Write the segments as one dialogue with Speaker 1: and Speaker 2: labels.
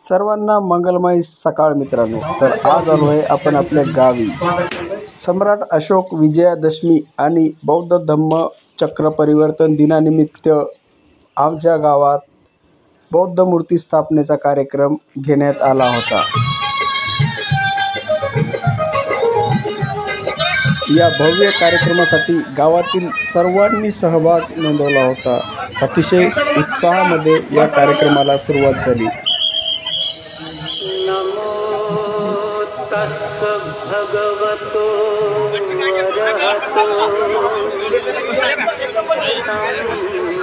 Speaker 1: सर्वांना मंगलमय सकाळ मित्रांनो। तर आज आलो आहे आपण आपल्या गावी। सम्राट अशोक विजयादशमी आणि बौद्ध धम्म चक्र परिवर्तन दिनानिमित्त आमच्या गावात बौद्ध मूर्ती स्थापनेचा कार्यक्रम घेण्यात आला होता। या भव्य कार्यक्रमासाठी गावातील सर्वांनी सहभाग नोंदवला होता। अतिशय उत्साहामध्ये या कार्यक्रमाला सुरुवात झाली।
Speaker 2: नमो तस्स भगवतो वरहतो सम्मा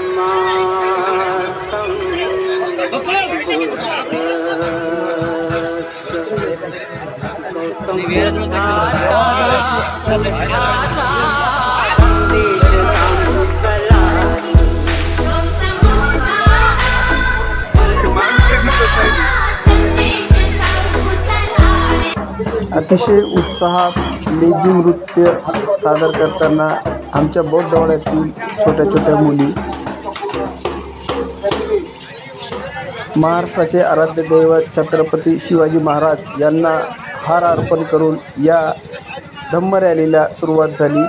Speaker 1: अतिशय उत्साहात लेझी नृत्य सादर करताना आमच्या बौद्धवाड्यातील छोट्या छोट्या मुली महाराष्ट्राचे आराध्य दैवत छत्रपती शिवाजी महाराज यांना हार अर्पण करून या धम्म रॅलीला सुरुवात झाली।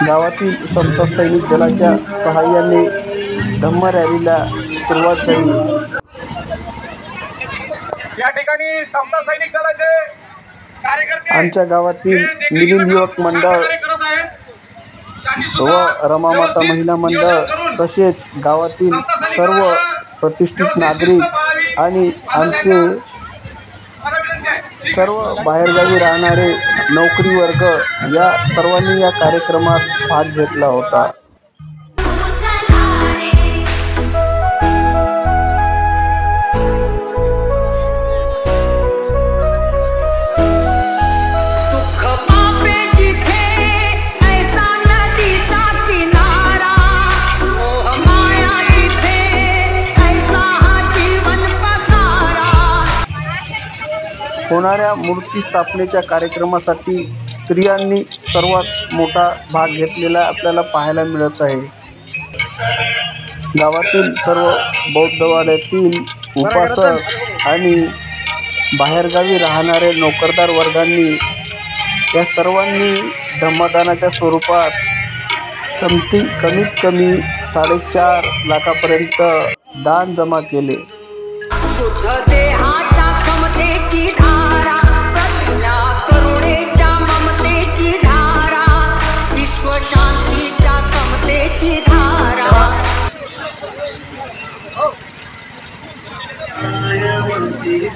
Speaker 1: गावातील संत सैनिक दलाच्या सहाय्याने धम्म रॅलीला सुरुवात झाली।
Speaker 3: या ठिकाणी समता सैनिक दलाचे कार्यकर्ते
Speaker 1: आमच्या गावातील मिलिंद युवक मंडळ व रमामाता महिला मंडळ तसेच गावातील सर्व प्रतिष्ठित नागरिक आणि आमचे सर्व बाहेरगावी राहणारे नोकरी वर्ग या सर्वांनी या कार्यक्रमात भाग घेतला होता। होणाऱ्या मूर्ती स्थापनेच्या कार्यक्रमासाठी स्त्रियांनी सर्वात मोठा भाग घेतलेला आपल्याला पाहायला मिळत आहे। गावातील सर्व बौद्धवाड्यातील उपासक आणि बाहेरगावी राहणारे नोकरदार वर्गांनी या सर्वांनी धम्मदानाच्या स्वरूपात कमीत कमी 4.5 लाखापर्यंत दान जमा केले।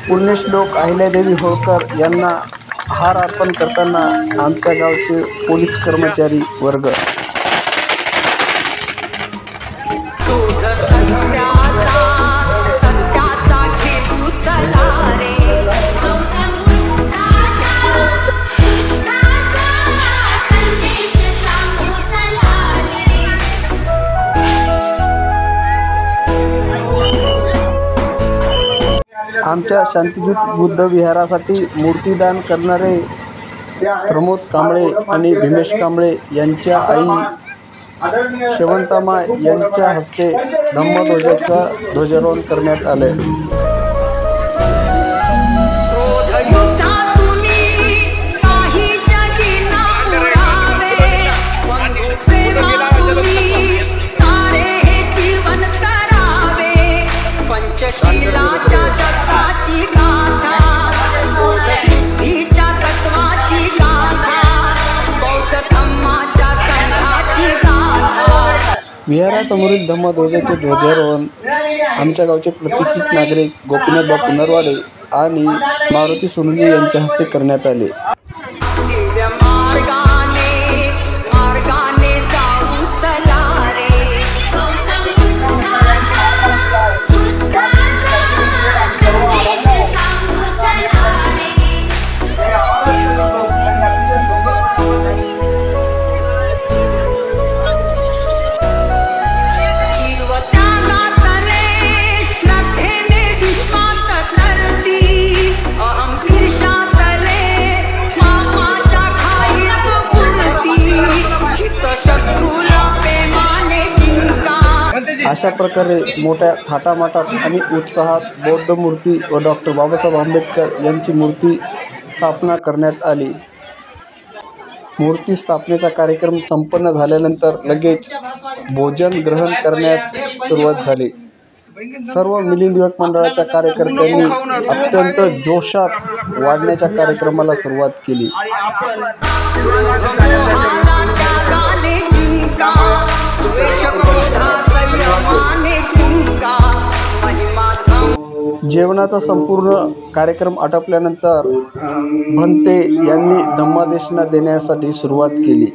Speaker 1: पुण्यश्लोक अहिल्यादेवी होळकर यांना हार अर्पण करताना आमच्या गावचे पोलीस कर्मचारी वर्ग आमच्या शांतिदूत बुद्ध विहारासाठी मूर्तीदान करणारे प्रमोद कांबळे आणि भीमेश कांबळे यांच्या आई शेवंतामा यांच्या हस्ते धम्मध्वजाचा ध्वजारोहण करण्यात आले। विहारासमोरील धम्मध्वजाचे ध्वजारोहण आमच्या गावचे प्रतिष्ठित नागरिक गोपीनाथ बापू नरवाडे आणि मारुती सोनुले यांच्या हस्ते करण्यात आले।
Speaker 2: श्रद्धेने विश्वात नरती
Speaker 1: अशा प्रकारे मोठ्या थाटामाटात आणि उत्साहात बौद्ध मूर्ती व डॉक्टर बाबासाहेब आंबेडकर यांची मूर्ती स्थापना करण्यात आली. मूर्ती स्थापनेचा कार्यक्रम संपन्न झाल्यानंतर लगेच भोजन ग्रहण करण्यास सुरुवात झाली. सर्व मिलिंद युवक मंडळाच्या कार्यकर्त्यांनी अत्यंत जोशात वाढण्याच्या कार्यक्रमाला सुरुवात केली. जेवणाचा संपूर्ण कार्यक्रम आटोपल्यानंतर भंते यांनी धम्मादेशना देण्यासाठी सुरुवात केली.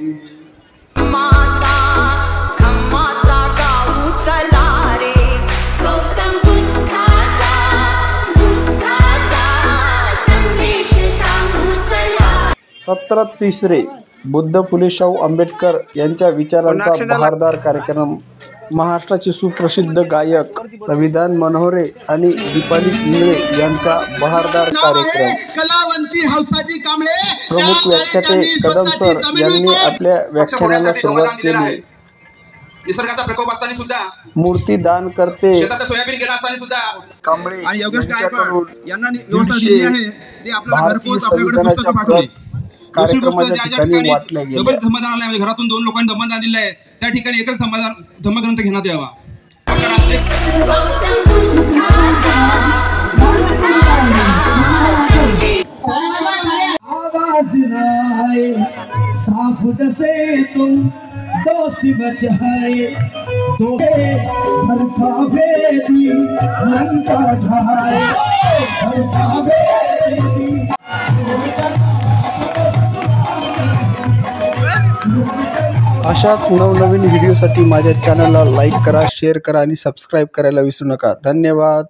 Speaker 1: सत्र तिसरे बुद्ध फुले शाहू आंबेडकर यांच्या विचारांचा बहारदार कार्यक्रम. महाराष्ट्राचे सुप्रसिद्ध गायक संविधान मनोहरे आणि दीपाली इंगळे यांचा बहारदार कार्यक्रम. प्रमुख व्याख्याते कदम सर यांनी आपल्या व्याख्यानाला सुरुवात केली.
Speaker 4: निसर्गाचा प्रकोप असताना सुद्धा
Speaker 1: मूर्ती दान करते
Speaker 4: शेतात सोयाबीन गेला असताना सुद्धा
Speaker 1: कांबळे
Speaker 4: आणि योगेश गायकवाड यांना व्यवस्था दिली आहे. ते आपल्याला घरपोच आपल्याकडे पुस्तकं पाठवली.
Speaker 1: कार्यक्रमाच्या ठिकाणी वाटल्या गेल्या.
Speaker 4: धम्मदान आलाय, घरातून 2 लोकांनी धम्मदान दिलं आहे. त्या ठिकाणी एकच धम्मग्रंथ घेण्यात यावा.
Speaker 5: साफ जैसे तुम दोस्ती बचाए तो हर काबेदी लंका ढाए हर काबेदी.
Speaker 1: अशाच नवनवीन व्हिडिओसाठी माझ्या चॅनलला लाईक करा, शेअर करा आणि सबस्क्राईब करायला विसरू नका. धन्यवाद.